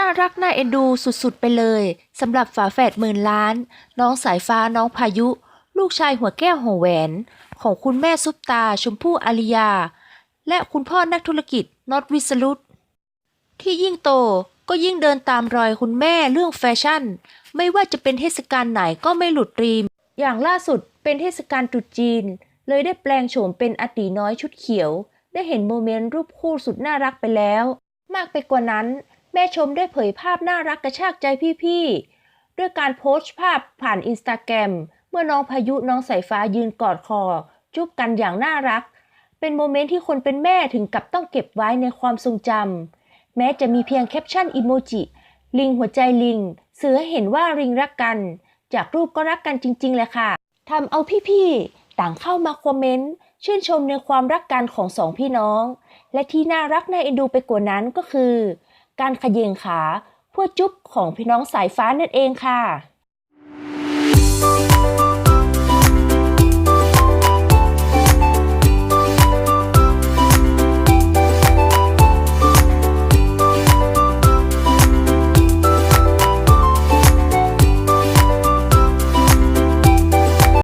น่ารักน่าเอ็นดูสุดๆไปเลยสำหรับฝาแฝดหมื่นล้านน้องสายฟ้าน้องพายุลูกชายหัวแก้วหัวแหวนของคุณแม่ซุปตาชมพู่อาริยาและคุณพ่อนักธุรกิจน็อตวิสรุตที่ยิ่งโตก็ยิ่งเดินตามรอยคุณแม่เรื่องแฟชั่นไม่ว่าจะเป็นเทศกาลไหนก็ไม่หลุดธีมอย่างล่าสุดเป็นเทศกาลตรุษจีนเลยได้แปลงโฉมเป็นอาตีน้อยชุดเขียวได้เห็นโมเมนต์รูปคู่สุดน่ารักไปแล้วมากไปกว่านั้นแม่ชมได้เผยภาพน่ารักกระชากใจพี่ๆด้วยการโพสต์ภาพผ่านอินสตาแกรมเมื่อน้องพายุน้องสายฟ้ายืนกอดคอจุ๊บกันอย่างน่ารักเป็นโมเมนต์ที่คนเป็นแม่ถึงกับต้องเก็บไว้ในความทรงจำแม้จะมีเพียงแคปชั่นอีโมจิลิงหัวใจลิงสื่อให้เห็นว่าลิงรักกันจากรูปก็รักกันจริงๆแหละค่ะทำเอาพี่ๆต่างเข้ามาคอมเมนต์ชื่นชมในความรักกันของสองพี่น้องและที่น่ารักน่าเอ็นดูไปกว่านั้นก็คือการเขย่งขาเพื่อจุ๊บของพี่น้องสายฟ้านั่นเองค่ะ